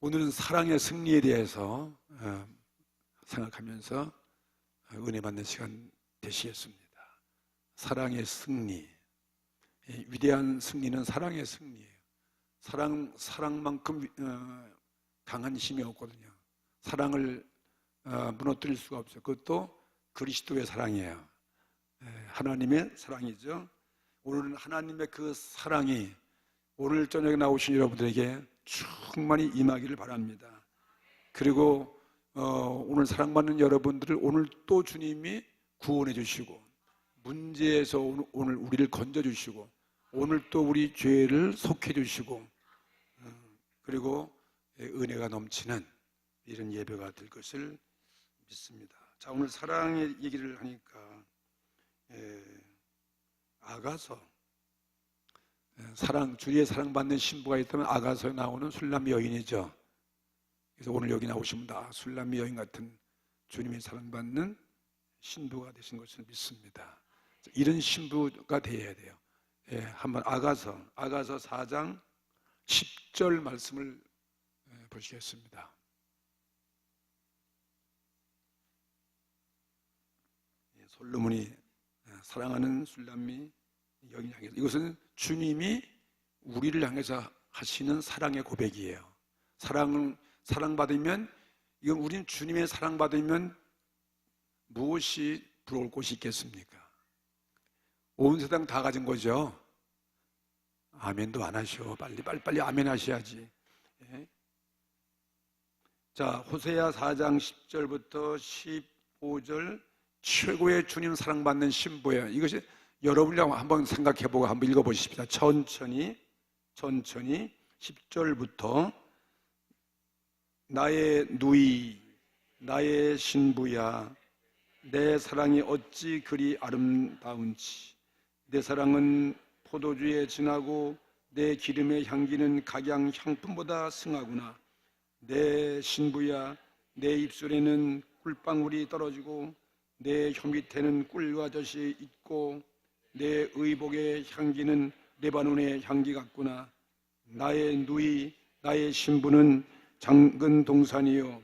오늘은 사랑의 승리에 대해서 생각하면서 은혜 받는 시간 되시겠습니다. 사랑의 승리, 위대한 승리는 사랑의 승리예요. 사랑만큼 강한 힘이 없거든요. 사랑을 무너뜨릴 수가 없어요. 그것도 그리스도의 사랑이에요. 하나님의 사랑이죠. 오늘은 하나님의 그 사랑이 오늘 저녁에 나오신 여러분들에게 충만히 임하기를 바랍니다. 그리고 오늘 사랑받는 여러분들을 오늘 또 주님이 구원해 주시고, 문제에서 오늘 우리를 건져 주시고, 오늘 또 우리 죄를 속해 주시고, 그리고 은혜가 넘치는 이런 예배가 될 것을 믿습니다. 자, 오늘 사랑의 얘기를 하니까 아가서, 주의 사랑받는 신부가 있다면 아가서에 나오는 술람 여인이죠. 그래서 오늘 여기 나오시면 다 술람 여인 같은 주님의 사랑받는 신부가 되신 것을 믿습니다. 이런 신부가 되어야 돼요. 한번 아가서 4장 10절 말씀을 보시겠습니다. 솔로몬이 사랑하는 술람미 여인 향해서, 이것은 주님이 우리를 향해서 하시는 사랑의 고백이에요. 사랑받으면, 이건 우리는 주님의 사랑받으면 무엇이 부러울 곳이 있겠습니까? 온 세상 다 가진 거죠. 아멘도 안 하셔. 빨리 아멘 하셔야지. 자, 호세아 4장 10절부터 15절, 최고의 주님 사랑받는 신부예요. 이것이 여러분이랑 한번 생각해보고 한번 읽어보십시다. 천천히 10절부터 나의 누이, 나의 신부야, 내 사랑이 어찌 그리 아름다운지. 내 사랑은 포도주에 진하고 내 기름의 향기는 각양 향품보다 승하구나. 내 신부야, 내 입술에는 꿀방울이 떨어지고 내 혀 밑에는 꿀과 젖이 있고 내 의복의 향기는 레바논의 향기 같구나. 나의 누이, 나의 신부는 작은 동산이요,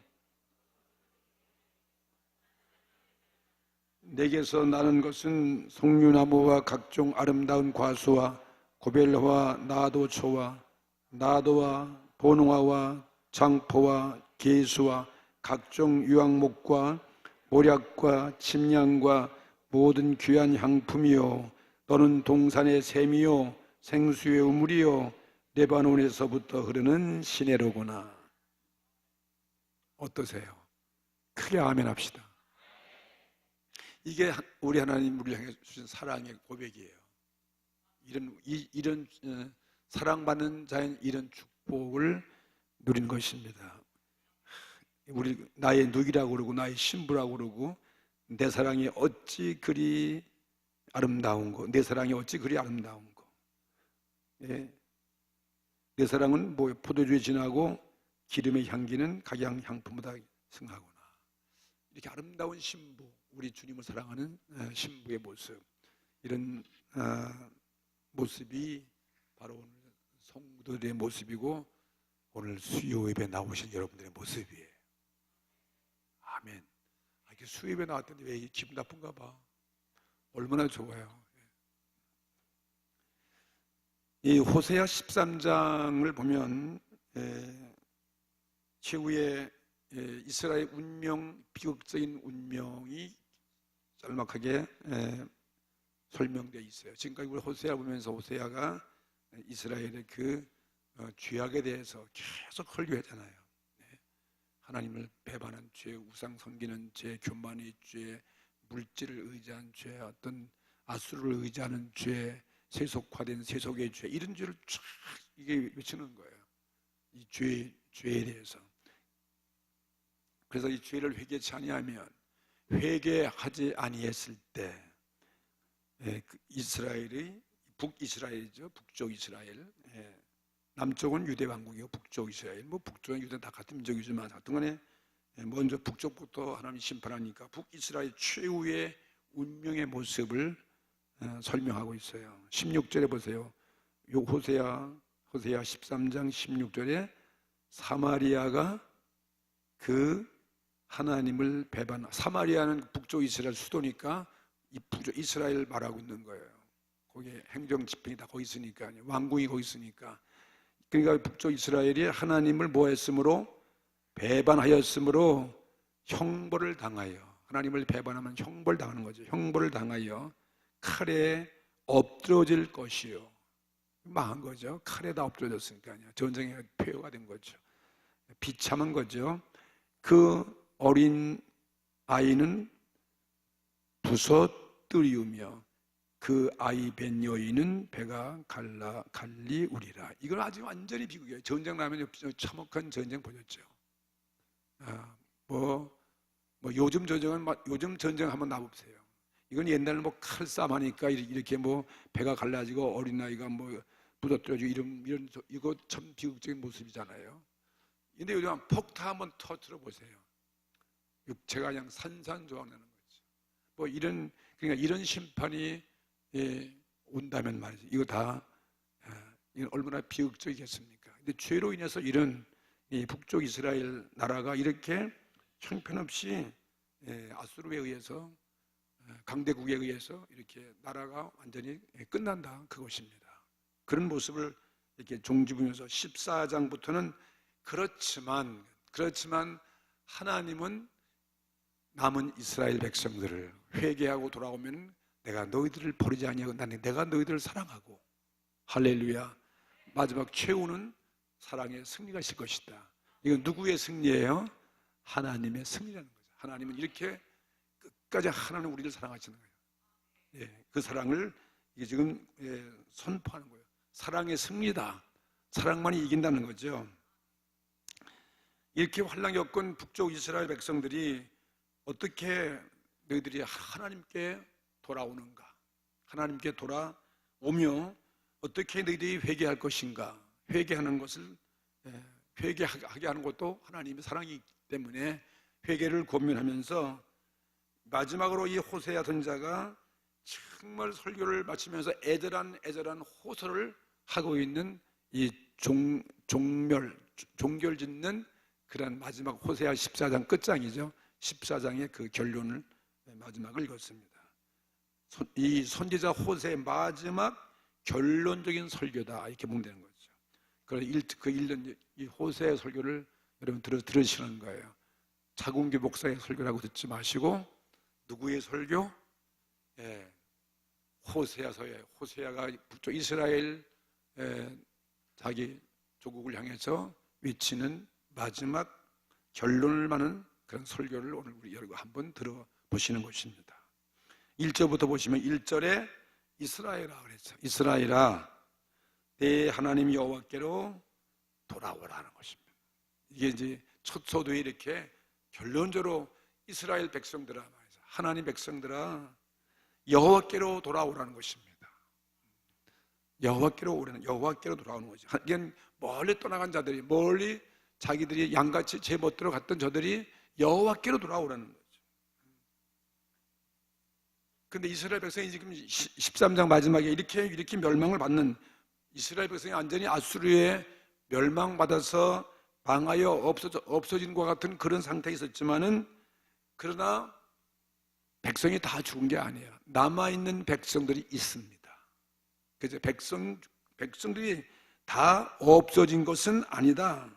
내게서 나는 것은 송유나무와 각종 아름다운 과수와 고벨화와 나도초와 나도와 보농화와 장포와 개수와 각종 유황목과 모략과 침향과 모든 귀한 향품이요, 너는 동산의 샘이요 생수의 우물이요 레바논에서부터 흐르는 시내로구나. 어떠세요? 크게 아멘 합시다. 이게 우리 하나님 우리를 향해 주신 사랑의 고백이에요. 이런 사랑받는 자인 이런 축복을 누린 것입니다. 우리 나의 누이라고 그러고 나의 신부라고 그러고, 내 사랑이 어찌 그리 아름다운 거, 내 사랑이 어찌 그리 아름다운 거. 내 사랑은 뭐 포도주에 진하고 기름의 향기는 각양 향품보다 승하구나. 이렇게 아름다운 신부, 우리 주님을 사랑하는 신부의 모습, 이런 모습이 바로 오늘 성도들의 모습이고 오늘 수요 예배 나오신 여러분들의 모습이에요. 아멘. 이렇게 수요 예배 나왔더니 왜 기분 나쁜가 봐. 얼마나 좋아요. 이 호세아 13장을 보면 최후의 이스라엘 운명, 비극적인 운명이 짤막하게 설명되어 있어요. 지금까지 우리 호세아 보면서 호세아가 이스라엘의 그 죄악에 대해서 계속 설교했잖아요. 하나님을 배반한 죄, 우상 섬기는 죄, 교만의 죄, 물질을 의지한 죄, 어떤 아수를 의지하는 죄, 세속화된 세속의 죄, 이런 죄를 쫙 이게 외치는 거예요. 이 죄에 대해서. 그래서 이 죄를 회개치 아니하면, 회개하지 아니했을 때 이스라엘이, 북이스라엘이죠. 북쪽 이스라엘, 남쪽은 유대 왕국이고 북쪽 이스라엘, 뭐 북쪽은 유대 다 같은 민족이지만 하여튼간에 먼저 북쪽부터 하나님이 심판하니까 북이스라엘 최후의 운명의 모습을 설명하고 있어요. 16절에 보세요. 요 호세아 13장 16절에 사마리아가 그 하나님을 사마리아는 북쪽 이스라엘 수도니까 이 북쪽 이스라엘 말하고 있는 거예요. 거기 행정 집행이 다 거기 있으니까, 왕궁이 거기 있으니까. 그러니까 북쪽 이스라엘이 하나님을 뭐 했으므로? 배반하였으므로 형벌을 당하여, 하나님을 배반하면 형벌 당하는 거죠. 형벌을 당하여 칼에 엎드러질 것이요. 망한 거죠. 칼에 다 엎드러졌으니까요. 전쟁의 표효가 된 거죠. 비참한 거죠. 그 어린 아이는 부서뜨리우며 그 아이 뵌 여인은 배가 갈리우리라. 이건 아주 완전히 비극이에요. 전쟁 나면 참혹한 전쟁 보셨죠. 요즘 전쟁 한번 나보세요. 이건 옛날에 칼싸움 하니까 이렇게 배가 갈라지고 어린아이가 부서뜨려지고 이거 참 비극적인 모습이잖아요. 근데 요즘 폭탄 한번 터뜨려 보세요. 육체가 그냥 산산조각나는 거죠. 그러니까 이런 심판이 온다면 말이죠. 이건 얼마나 비극적이겠습니까? 근데 죄로 인해서 이런 북쪽 이스라엘 나라가 이렇게 형편없이 아수르에 의해서, 강대국에 의해서 이렇게 나라가 완전히 끝난다, 그것입니다. 그런 모습을 이렇게 종지부면서 14장부터는 그렇지만 하나님은 남은 이스라엘 백성들을 회개하고 돌아오면 내가 너희들을 버리지 아니하고 내가 너희들을 사랑하고, 할렐루야, 마지막 최후는 사랑의 승리가 있을 것이다. 이건 누구의 승리예요? 하나님의 승리라는 거죠. 하나님은 이렇게 끝까지 하나님 우리를 사랑하시는 거예요. 그 사랑을 이게 지금 선포하는 거예요. 사랑의 승리다. 사랑만이 이긴다는 거죠. 이렇게 환난 겪은 북쪽 이스라엘 백성들이 어떻게 너희들이 하나님께 돌아오는가? 하나님께 돌아오며 어떻게 너희들이 회개할 것인가? 회개하는 것을 회개하게 하는 것도 하나님의 사랑이기 때문에 회개를 권면하면서 마지막으로 이 호세아 선지자가 정말 설교를 마치면서 애절한 호소를 하고 있는 이 종결 짓는 그런 마지막 호세아 14장 끝장이죠. 14장의 그 결론을 마지막을 읽었습니다. 이 선지자 호세의 마지막 결론적인 설교다, 이렇게 보면 되는 거죠. 그 읽는 이 호세의 설교를 여러분 들으시는 거예요. 자궁기 목사의 설교라고 듣지 마시고 누구의 설교? 호세아가 북쪽 이스라엘 자기 조국을 향해서 외치는 마지막 결론을 많은 그런 설교를 오늘 우리 여러분 한번 들어보시는 것입니다. 1절부터 보시면 1절에 이스라엘아 그랬죠. 이스라엘아, 내 하나님 여호와께로 돌아오라는 것입니다. 이게 이제 첫 소도에 이렇게 결론적으로 이스라엘 백성들아, 하나님 백성들아, 여호와께로 돌아오라는 것입니다. 여호와께로 돌아오는 거죠. 이건 멀리 떠나간 자들이, 멀리 자기들이 양같이 제 멋대로 갔던 저들이 여호와께로 돌아오라는 거죠. 근데 이스라엘 백성이 지금 13장 마지막에 이렇게 멸망을 받는, 이스라엘 백성이 완전히 아수르에 멸망받아서 망하여 없어진 것 같은 그런 상태에 있었지만은, 그러나 백성이 다 죽은 게 아니에요. 남아있는 백성들이 있습니다. 그래서 백성들이 다 없어진 것은 아니다.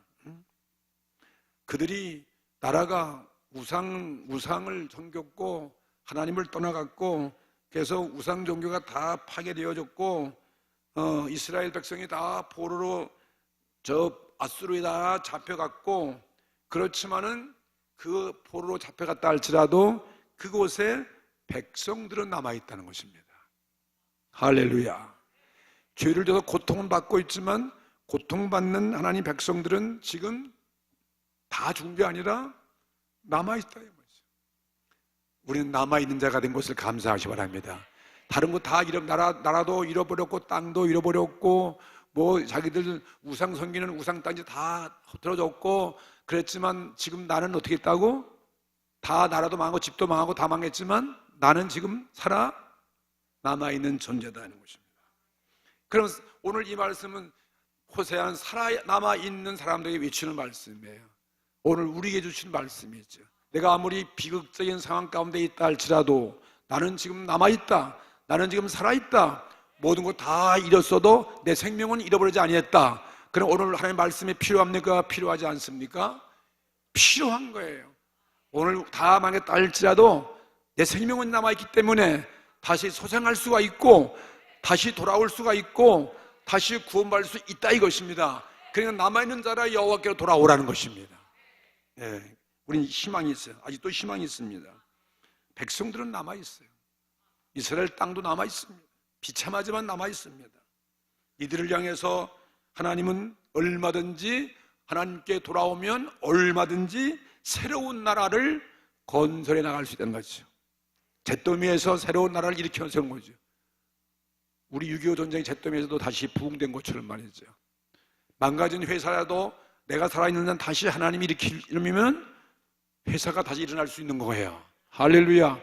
그들이 나라가 우상을 섬겼고 하나님을 떠나갔고, 그래서 우상 종교가 다 파괴되어졌고, 이스라엘 백성이 다 포로로 저 아수르에 다 잡혀갔고, 그렇지만은 그 포로로 잡혀갔다 할지라도 그곳에 백성들은 남아있다는 것입니다. 할렐루야. 죄를 져서 고통을 받고 있지만 고통받는 하나님 백성들은 지금 다 죽은 게 아니라 남아있다. 우리는 남아있는 자가 된 것을 감사하시 바랍니다. 다른 거 다 나라도 잃어버렸고 땅도 잃어버렸고 자기들 우상 섬기는 우상 땅이 다 들어졌고 그랬지만 지금 나는 어떻게 했다고? 다 나라도 망하고 집도 망하고 다 망했지만 나는 지금 살아 남아있는 존재다는 것입니다. 그럼 오늘 이 말씀은 호세아는 살아남아 있는 사람들에게 외치는 말씀이에요. 오늘 우리에게 주신 말씀이죠. 내가 아무리 비극적인 상황 가운데 있다 할지라도 나는 지금 남아있다, 나는 지금 살아있다, 모든 것 다 잃었어도 내 생명은 잃어버리지 아니했다. 그럼 오늘 하나님의 말씀이 필요합니까? 필요하지 않습니까? 필요한 거예요. 오늘 다 망했다 할지라도 내 생명은 남아있기 때문에 다시 소생할 수가 있고 다시 돌아올 수가 있고 다시 구원받을 수 있다 이것입니다. 그러니까 남아있는 자라 여호와께로 돌아오라는 것입니다. 네, 우리는 희망이 있어요. 아직도 희망이 있습니다. 백성들은 남아있어요. 이스라엘 땅도 남아있습니다. 비참하지만 남아있습니다. 이들을 향해서 하나님은 얼마든지 하나님께 돌아오면 얼마든지 새로운 나라를 건설해 나갈 수 있다는 거죠. 잿더미에서 새로운 나라를 일으켜 세운 거죠. 우리 6.25 전쟁 잿더미에서도 다시 부흥된 것처럼 말이죠. 망가진 회사라도 내가 살아있는 한 다시 하나님이 일으키면 회사가 다시 일어날 수 있는 거예요. 할렐루야.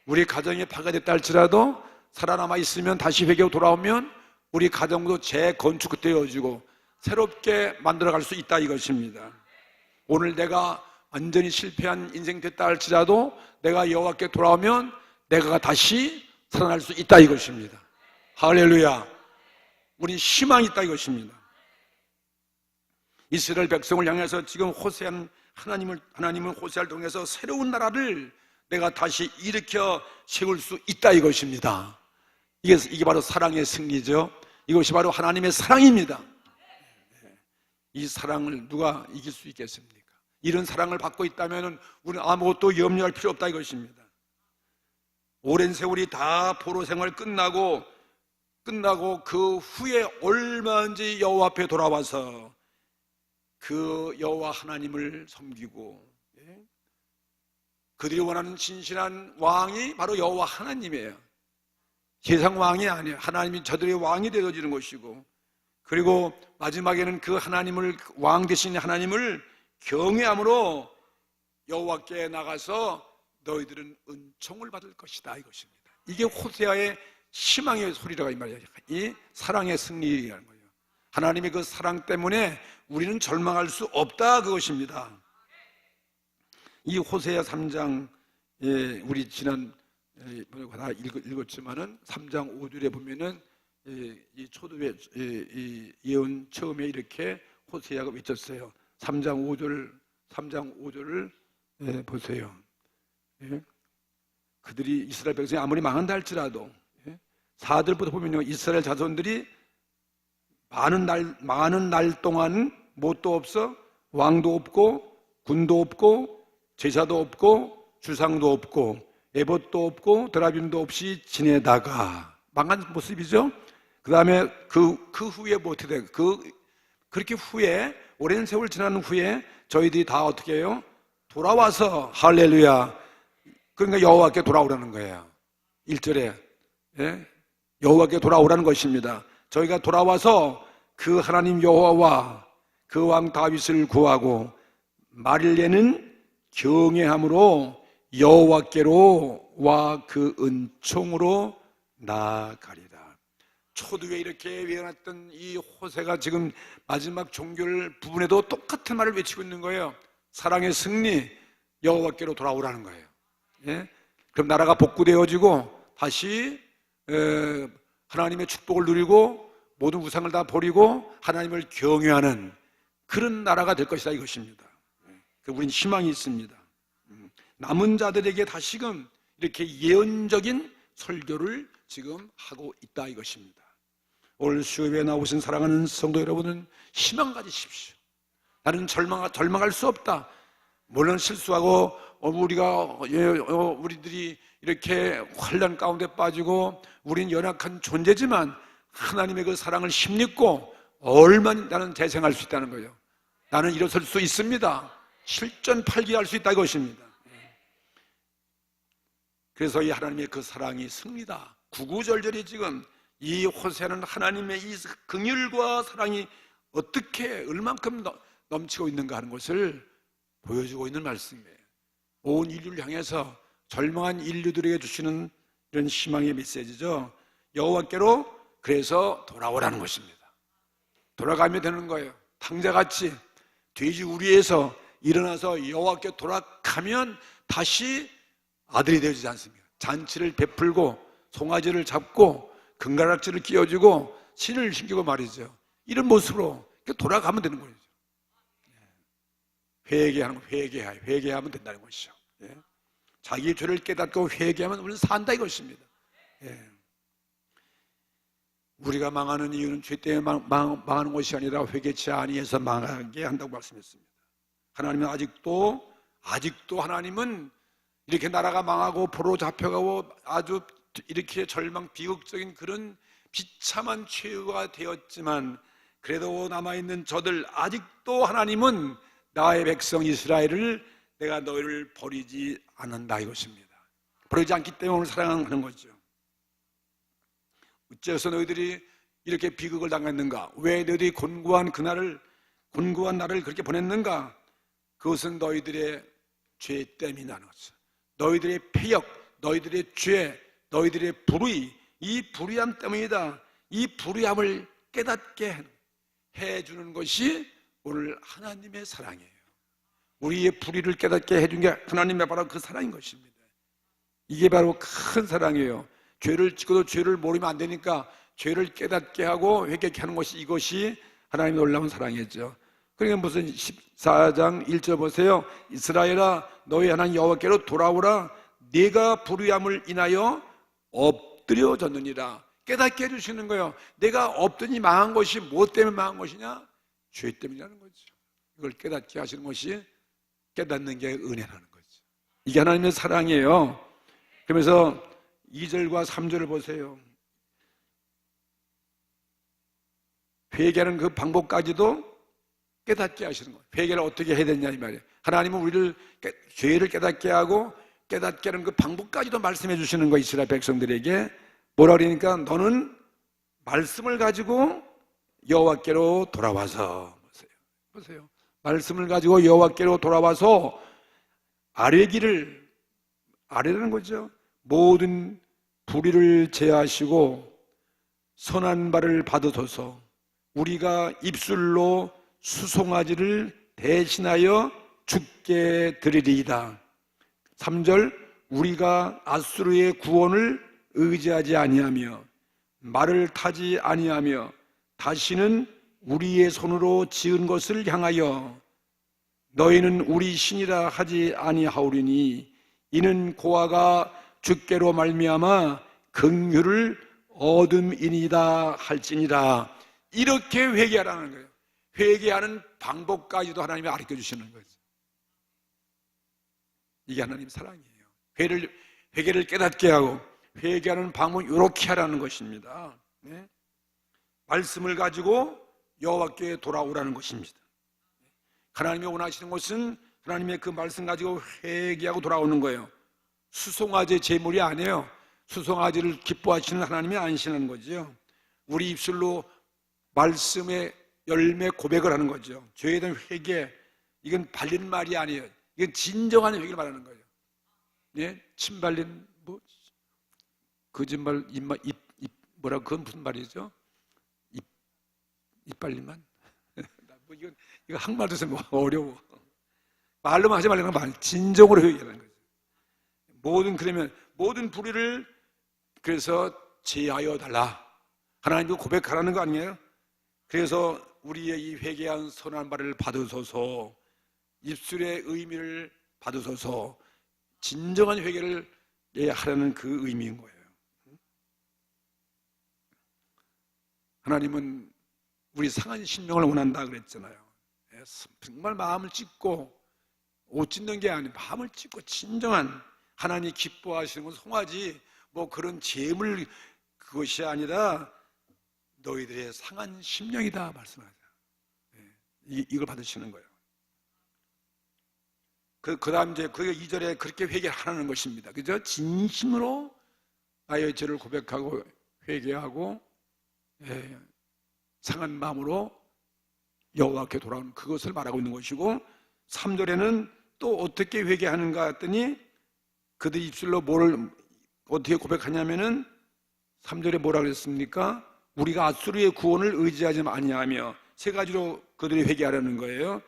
우리 가정이 파괴됐다 할지라도 살아남아 있으면 다시 회개로 돌아오면 우리 가정도 재건축되어지고 새롭게 만들어갈 수 있다 이것입니다. 오늘 내가 완전히 실패한 인생 됐다 할지라도 내가 여호와께 돌아오면 내가 다시 살아날 수 있다 이것입니다. 할렐루야. 우리 희망이 있다 이것입니다. 이스라엘 백성을 향해서 지금 하나님은 호세아를 통해서 새로운 나라를 내가 다시 일으켜 세울 수 있다 이것입니다. 이게 바로 사랑의 승리죠. 이것이 바로 하나님의 사랑입니다. 이 사랑을 누가 이길 수 있겠습니까? 이런 사랑을 받고 있다면 우리는 아무것도 염려할 필요 없다 이것입니다. 오랜 세월이 다 포로 생활 끝나고 그 후에 얼마든지 여호와 앞에 돌아와서 그 여호와 하나님을 섬기고 그들이 원하는 진실한 왕이 바로 여호와 하나님이에요. 세상 왕이 아니에요. 하나님이 저들의 왕이 되어지는 것이고, 그리고 마지막에는 그 하나님을, 왕 되신 하나님을 경외함으로 여호와께 나가서 너희들은 은총을 받을 것이다 이것입니다. 이게 호세아의 희망의 소리라고 이 말이에요. 이 사랑의 승리라는 거예요. 하나님의 그 사랑 때문에 우리는 절망할 수 없다 그것입니다. 이 호세아 3장, 우리 지난 다 읽었지만은 3장 5절에 보면은 이 초두의 예언 처음에 이렇게 호세아가 외쳤어요. 3장 5절을 보세요. 그들이 이스라엘 백성이 아무리 망한다 할지라도 4절부터 보면요, 이스라엘 자손들이 많은 날 동안 뭣도 없어, 왕도 없고 군도 없고 제사도 없고 주상도 없고 에봇도 없고 드라빔도 없이 지내다가 망한 모습이죠. 그 다음에 그 후에 뭐 어떻게 돼요? 그렇게 후에 오랜 세월 지난 후에 저희들이 다 어떻게 해요? 돌아와서 할렐루야. 그러니까 여호와께 돌아오라는 거예요. 1절에 여호와께 돌아오라는 것입니다. 저희가 돌아와서 그 하나님 여호와와 그 왕 다윗을 구하고 말일에는 경외함으로 여호와께로 와 그 은총으로 나아가리라. 초두에 이렇게 외어놨던 이 호세가 지금 마지막 종결 부분에도 똑같은 말을 외치고 있는 거예요. 사랑의 승리, 여호와께로 돌아오라는 거예요. 그럼 나라가 복구되어지고 다시 하나님의 축복을 누리고 모든 우상을 다 버리고 하나님을 경외하는 그런 나라가 될 것이다 이것입니다. 우리는 희망이 있습니다. 남은 자들에게 다시금 이렇게 예언적인 설교를 지금 하고 있다 이것입니다. 오늘 수요일에 나오신 사랑하는 성도 여러분은 희망 가지십시오. 나는 절망할 수 없다. 물론 실수하고 우리들이 이렇게 환난 가운데 빠지고 우린 연약한 존재지만 하나님의 그 사랑을 힘입고 얼마나 나는 재생할 수 있다는 거예요. 나는 일어설 수 있습니다. 실전팔기할 수 있다 이것입니다. 그래서 이 하나님의 그 사랑이 승리다. 구구절절히 지금 이 호세아는 하나님의 이 긍휼과 사랑이 어떻게 얼만큼 넘치고 있는가 하는 것을 보여주고 있는 말씀이에요. 온 인류를 향해서 절망한 인류들에게 주시는 이런 희망의 메시지죠. 여호와께로 그래서 돌아오라는 것입니다. 돌아가면 되는 거예요. 탕자같이 돼지 우리에서 일어나서 여호와께 돌아가면 다시 아들이 되어지지 않습니까? 잔치를 베풀고 송아지를 잡고 금가락지를 끼워주고 신을 신기고 말이죠. 이런 모습으로 돌아가면 되는 거죠. 회개하면 된다는 것이죠. 자기의 죄를 깨닫고 회개하면 우리는 산다 이것입니다. 우리가 망하는 이유는 죄 때문에 망하는 것이 아니라 회개치 아니해서 망하게 한다고 말씀했습니다. 하나님은 아직도 하나님은 이렇게 나라가 망하고 포로 잡혀가고 아주 이렇게 절망 비극적인 그런 비참한 최후가 되었지만 그래도 남아있는 저들 아직도 하나님은 나의 백성 이스라엘을 내가 너희를 버리지 않는다 이것입니다. 버리지 않기 때문에 오늘 사랑하는 거죠. 어째서 너희들이 이렇게 비극을 당했는가? 왜 너희들이 곤고한 나를 그렇게 보냈는가? 그것은 너희들의 죄 때문이라는 거죠. 너희들의 패역, 너희들의 죄, 너희들의 불의, 이 불의함 때문이다. 이 불의함을 깨닫게 해주는 것이 오늘 하나님의 사랑이에요. 우리의 불의를 깨닫게 해준 게 하나님의 바로 그 사랑인 것입니다. 이게 바로 큰 사랑이에요. 죄를 짓고도 죄를 모르면 안 되니까 죄를 깨닫게 하고 회개케 하는 것이 이것이 하나님의 놀라운 사랑이죠. 그러니까 무슨 14장 1절 보세요. 이스라엘아 너희 하나님 여호와께로 돌아오라. 네가 불의함을 인하여 엎드려졌느니라. 깨닫게 해주시는 거예요. 내가 엎드니 망한 것이 무엇 때문에 망한 것이냐? 죄 때문이라는 거죠. 이걸 깨닫게 하시는 것이 깨닫는 게 은혜라는 거죠. 이게 하나님의 사랑이에요. 그러면서 2절과 3절을 보세요. 회개하는 그 방법까지도 깨닫게 하시는 거예요. 회개를 어떻게 해야 되냐 이 말이에요. 하나님은 우리를 죄를 깨닫게 하고 깨닫게 하는 그 방법까지도 말씀해 주시는 거예요. 이스라엘 백성들에게 뭐라 그러니까 너는 말씀을 가지고 여호와께로 돌아와서 보세요. 말씀을 가지고 여호와께로 돌아와서 아뢰라는 거죠. 모든 불의를 제하시고 선한 바를 받으소서. 우리가 입술로 수송아지를 대신하여 죽게 드리리이다. 3절 우리가 아수르의 구원을 의지하지 아니하며 말을 타지 아니하며 다시는 우리의 손으로 지은 것을 향하여 너희는 우리 신이라 하지 아니하오리니 이는 고아가 주께로 말미암아 긍휼을 얻음이니이다 할지니라. 이렇게 회개하라는 거예요. 회개하는 방법까지도 하나님이 가르쳐 주시는 거죠. 이게 하나님 사랑이에요. 회개를 깨닫게 하고 회개하는 방법은 이렇게 하라는 것입니다. 네? 말씀을 가지고 여호와께 돌아오라는 것입니다. 하나님이 원하시는 것은 하나님의 그 말씀 가지고 회개하고 돌아오는 거예요. 수송아지 제물이 아니에요. 수송아지를 기뻐하시는 하나님이 아니시는 거죠. 우리 입술로 말씀의 열매 고백을 하는 거죠. 죄에 대한 회개, 이건 발린 말이 아니에요. 이건 진정한 회개를 말하는 거예요. 예? 침 발린 거짓말, 뭐라고 그건 무슨 말이죠? 이빨리만? 이거 한말도 뭐 어려워. 말로만 하지 말라는 말, 진정으로 회개하는 거죠. 모든 불의를 그래서 제하여 달라. 하나님도 고백하라는 거 아니에요? 그래서 우리의 이 회개한 선한 말을 받으소서, 입술의 의미를 받으소서, 진정한 회개를 하라는 그 의미인 거예요. 하나님은 우리 상한 심령을 원한다 그랬잖아요. 정말 마음을 찢고 옷 찢는 게 아니고 마음을 찢고 진정한 하나님이 기뻐하시는 건 송아지 뭐 그런 재물 그것이 아니라 너희들의 상한 심령이다 말씀하죠. 이걸 받으시는 거예요. 그 다음 이제 그 2절에 그렇게 회개하라는 것입니다. 그죠? 진심으로 나의 죄를 고백하고 회개하고 상한 마음으로 여호와께 돌아오는 그것을 말하고 있는 것이고 3절에는 또 어떻게 회개하는가 했더니 그들 입술로 뭐를 어떻게 고백하냐면은 3절에 뭐라 그랬습니까? 우리가 아수르의 구원을 의지하지 아니하며 세 가지로 그들이 회개하려는 거예요.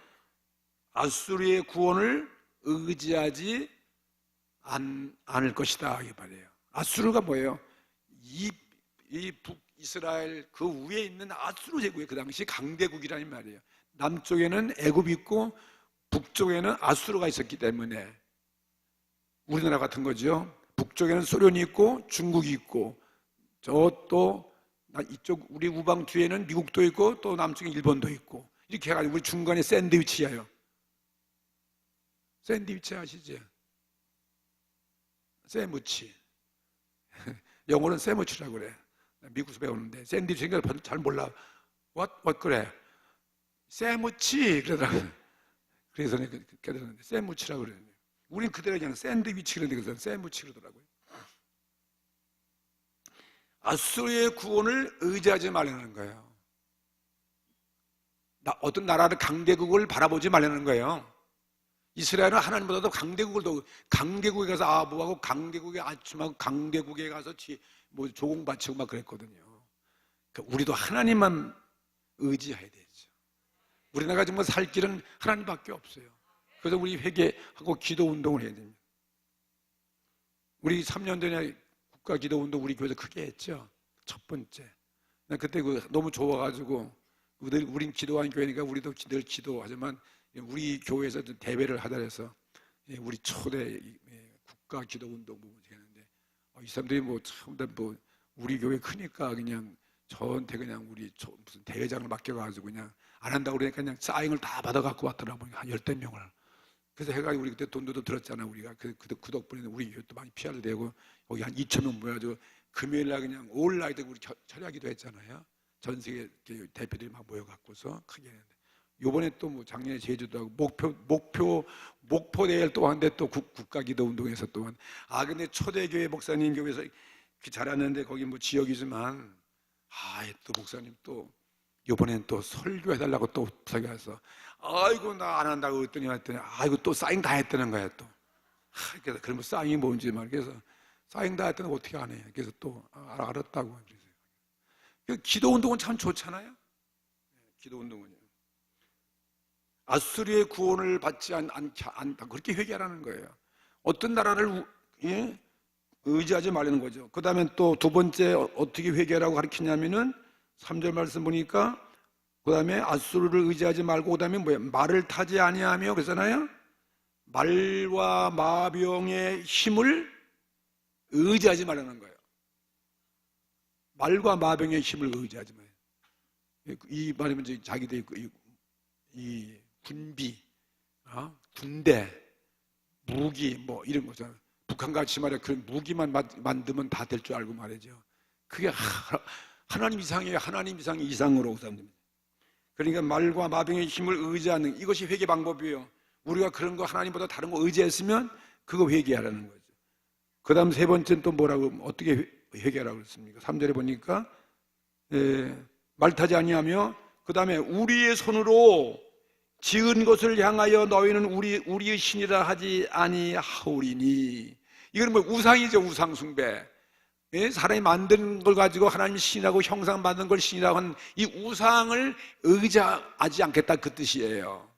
아수르의 구원을 의지하지 않을 것이다 이 말이에요. 아수르가 뭐예요? 이 북이스라엘 그 위에 있는 아수르 제국이 그 당시 강대국이라는 말이에요. 남쪽에는 애굽이 있고 북쪽에는 아수르가 있었기 때문에 우리나라 같은 거죠. 북쪽에는 소련이 있고 중국이 있고 저 또 이쪽 우리 우방 뒤에는 미국도 있고 또 남쪽에 일본도 있고 이렇게 해가지고 우리 중간에 샌드위치예요. 샌드위치 아시죠? 세무치. 영어는 세무치라고 그래. 미국에서 배우는데 샌드위치 생각을 잘 몰라. what 그래? 세무치 그러더라고요. 그래서 깨달았는데 세무치라고 그래요. 우린 그대로 그냥 샌드위치 그러는데 세무치 그러더라고요. 아수르의 구원을 의지하지 말라는 거예요. 어떤 나라를 강대국을 바라보지 말라는 거예요. 이스라엘은 하나님보다도 강대국에 가서 아부하고 강대국에 아춤하고 강대국에 가서 뭐 조공 바치고 막 그랬거든요. 그러니까 우리도 하나님만 의지해야 되죠. 우리나라가 정말 살 길은 하나님밖에 없어요. 그래서 우리 회개하고 기도 운동을 해야 됩니다. 우리 3년 전에 국가 기도 운동 우리 교회에서 크게 했죠. 첫 번째. 그때 너무 좋아가지고 우린 기도한 교회니까 우리도 늘 기도하지만 우리 교회에서 대회를 하다 해서 우리 초대 국가 기도 운동 했는데 이 사람들이 뭐 참 뭐 우리 교회 크니까 그냥 저한테 그냥 우리 무슨 대회장을 맡겨가지고 그냥 안 한다고 그러니까 그냥 사인을 다 받아갖고 왔더라고요. 한 10명을. 그래서 해가지고 우리 그때 돈도 들었잖아. 우리가 그 덕분에 우리 교회도 많이 PR 되고 거기 한 2,000명 모여가지고 금요일날 그냥 온라인에 우리 철야기도 했잖아요. 전 세계 대표들이 막 모여갖고서 크게 했는데 요번에 또 뭐 작년에 제주도 하고 목포 대회를 또 하는데 또 국가기도운동에서 또한 근데 초대교회 목사님 교회에서 잘하는데 거기 뭐 지역이지만 또 목사님 또 요번엔 또 설교해달라고 또 부탁이 와서 아이고 나 안 한다고 했더니 아이고 또 사인 다 했다는 거야 또. 그래서 그러면 사인이 뭔지 말 그래서 사인 다 했더니 어떻게 안 해? 그래서 또 알았다고 그래서 기도 운동은 참 좋잖아요. 기도 운동은요. 아수르의 구원을 받지 않다 그렇게 회개하라는 거예요. 어떤 나라를 의지하지 말라는 거죠. 그 다음에 또 두 번째 어떻게 회개하라고 가르치냐면은 3절 말씀 보니까 그 다음에 아수르를 의지하지 말고 그 다음에 뭐예요? 말을 타지 아니하며 그러잖아요. 말과 마병의 힘을 의지하지 말라는 거예요. 말과 마병의 힘을 의지하지 마요. 이 말이면 이제 자기들 이 군비, 군대, 무기 뭐 이런 거잖아요. 북한같이 말이야 그 무기만 만들면 다 될 줄 알고 말이죠. 그게 하나님 이상이에요. 하나님 이상으로 사람들입니다. 그러니까 말과 마병의 힘을 의지하는 이것이 회개 방법이에요. 우리가 그런 거 하나님보다 다른 거 의지했으면 그거 회개하라는 거죠. 그 다음 세 번째는 또 뭐라고 어떻게 회개하라고 그랬습니까? 3절에 보니까 말타지 아니하며 그 다음에 우리의 손으로 지은 것을 향하여 너희는 우리의 신이라 하지 아니하오리니. 이건 뭐 우상이죠. 우상 숭배. 사람이 만든 걸 가지고 하나님이 신이라고 형상 만든 걸 신이라고 하는 이 우상을 의지하지 않겠다 그 뜻이에요.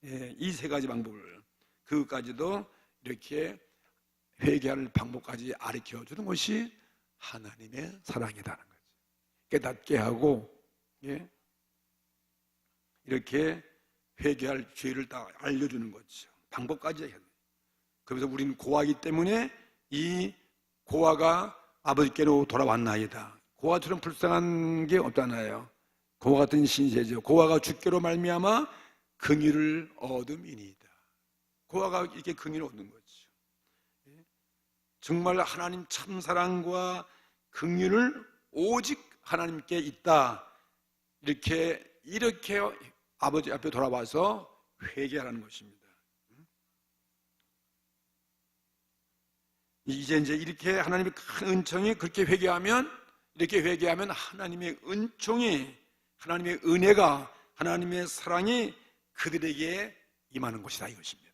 이 세 가지 방법을 그것까지도 이렇게 회개할 방법까지 가르쳐 주는 것이 하나님의 사랑이라는 거죠. 깨닫게 하고 이렇게 회개할 죄를 다 알려주는 거죠. 방법까지 해야 돼요. 그래서 우리는 고아이기 때문에 이 고아가 아버지께로 돌아왔나이다. 고아처럼 불쌍한 게 없잖아요. 고아 같은 신세죠. 고아가 주께로 말미암아 긍휼을 얻음이니이다. 고아가 이렇게 긍휼을 얻는 거죠. 정말 하나님 참사랑과 긍휼을 오직 하나님께 있다. 이렇게 아버지 앞에 돌아와서 회개하라는 것입니다. 이제 이렇게 하나님의 큰 은총이 그렇게 이렇게 회개하면 하나님의 은총이, 하나님의 은혜가, 하나님의 사랑이 그들에게 임하는 것이다 이것입니다.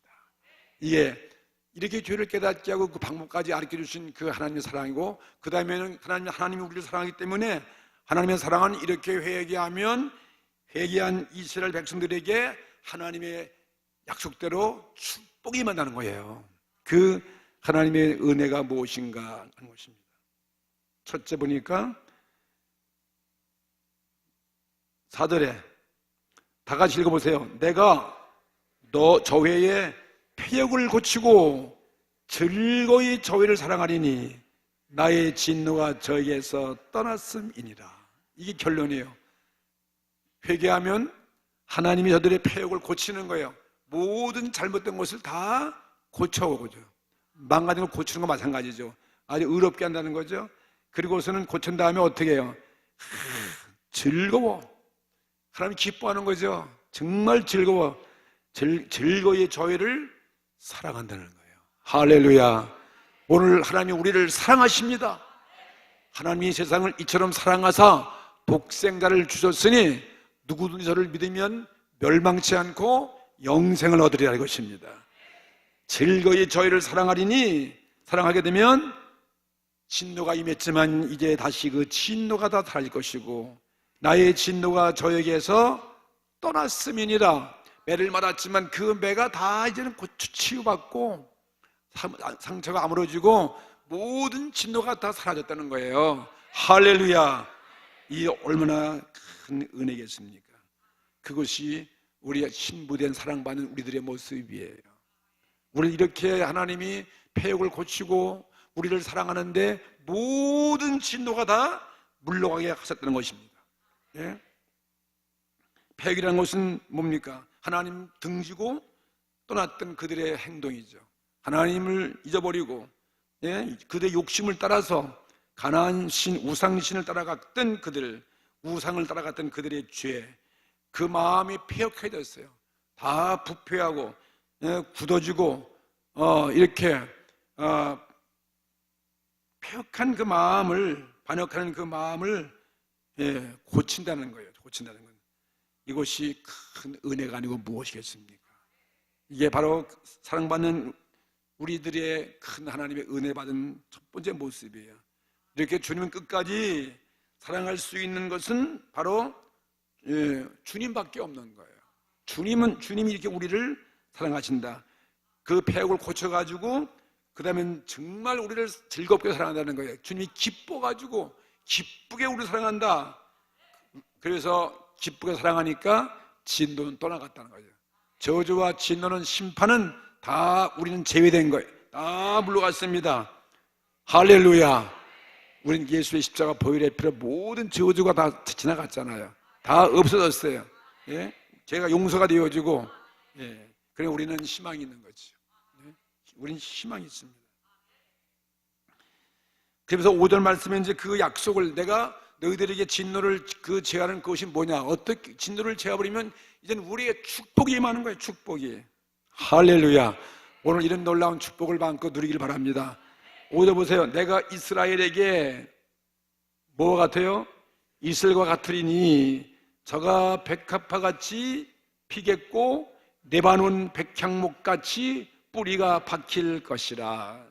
이게 이렇게 죄를 깨닫게 하고 그 방법까지 가르쳐 주신 그 하나님의 사랑이고, 그 다음에는 하나님이 우리를 사랑하기 때문에 하나님의 사랑은 이렇게 회개하면 회개한 이스라엘 백성들에게 하나님의 약속대로 축복이 임한다는 거예요. 그 하나님의 은혜가 무엇인가 하는 것입니다. 첫째 보니까 4절에 다 같이 읽어보세요. 내가 너 저회의 폐역을 고치고 즐거이 저회를 사랑하리니 나의 진노가 저에게서 떠났음이니라. 이게 결론이에요. 회개하면 하나님이 저들의 폐역을 고치는 거예요. 모든 잘못된 것을 다 고쳐오죠. 망가진 걸 고치는 거 마찬가지죠. 아주 의롭게 한다는 거죠. 그리고서는 고친 다음에 어떻게 해요? 즐거워. 하나님이 기뻐하는 거죠. 정말 즐거워. 즐거이 저희를 사랑한다는 거예요. 할렐루야. 오늘 하나님이 우리를 사랑하십니다. 하나님이 세상을 이처럼 사랑하사 독생자를 주셨으니 누구든지 저를 믿으면 멸망치 않고 영생을 얻으리라 이것입니다. 즐거이 저희를 사랑하리니 사랑하게 되면 진노가 임했지만 이제 다시 그 진노가 다 사라질 것이고 나의 진노가 저에게서 떠났음이니라. 매를 맞았지만 그 매가 다 이제는 치유받고 상처가 아물어지고 모든 진노가 다 사라졌다는 거예요. 할렐루야. 이 얼마나 큰 은혜겠습니까? 그것이 우리의 신부된 사랑받는 우리들의 모습이에요. 우리는 이렇게 하나님이 폐역을 고치고 우리를 사랑하는데 모든 진노가 다 물러가게 하셨다는 것입니다. 예? 폐역이라는 것은 뭡니까? 하나님 등지고 떠났던 그들의 행동이죠. 하나님을 잊어버리고 그들의 욕심을 따라서 가나안 신, 우상신을 따라갔던 그들, 우상을 따라갔던 그들의 죄, 그 마음이 폐역해졌어요. 다 부패하고 굳어지고 이렇게 폐역한 그 마음을, 반역하는 그 마음을 고친다는 거예요. 고친다는 건 이것이 큰 은혜가 아니고 무엇이겠습니까? 이게 바로 사랑받는 우리들의 큰 하나님의 은혜 받은 첫 번째 모습이에요. 이렇게 주님은 끝까지 사랑할 수 있는 것은 바로 주님밖에 없는 거예요. 주님이 이렇게 우리를 사랑하신다. 그 폐역을 고쳐가지고 그 다음엔 정말 우리를 즐겁게 사랑한다는 거예요. 주님이 기뻐가지고 기쁘게 우리를 사랑한다. 그래서 기쁘게 사랑하니까 진노는 떠나갔다는 거죠. 저주와 진노는 심판은 다 우리는 제외된 거예요. 다 물러갔습니다. 할렐루야. 우린 예수의 십자가 보혈의 피로 모든 저주가 다 지나갔잖아요. 다 없어졌어요. 예? 죄가 용서가 되어지고, 그래 우리는 희망이 있는 거죠. 우리는 희망이 있습니다. 그래서 5절 말씀에 이제 그 약속을 내가 너희들에게 진노를 제하는 것이 뭐냐? 어떻게 진노를 제하버리면 이제는 우리의 축복이 임하는 거예요. 축복이. 할렐루야. 오늘 이런 놀라운 축복을 마음껏 누리길 바랍니다. 5절 보세요. 내가 이스라엘에게 뭐와 같아요? 이슬과 같으리니 저가 백합화같이 피겠고 레바논 백향목같이 뿌리가 박힐 것이라.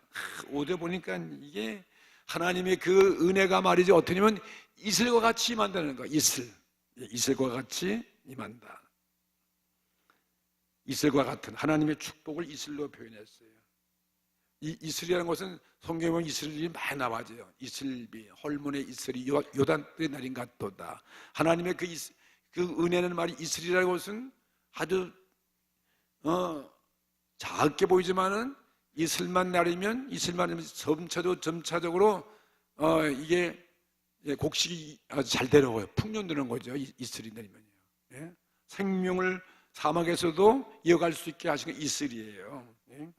5절 보니까 이게 하나님의 그 은혜가 말이죠. 어떻게 하면 이슬과 같이 임한다는 거예요. 이슬과 같이 임한다. 이슬과 같은 하나님의 축복을 이슬로 표현했어요. 이 이슬이라는 것은 성경에 보면 이슬이 많이 나와져요. 이슬비, 헐몬의 이슬이 요단의 날인 같도다. 하나님의 그 은혜는 말이 이슬이라는 것은 아주 작게 보이지만은 이슬만 내리면 점차적으로 이게 곡식이 아주 잘 내려와요. 풍년되는 거죠. 이슬이 내리면요. 예? 생명을 사막에서도 이어갈 수 있게 하신 게 이슬이에요. 예?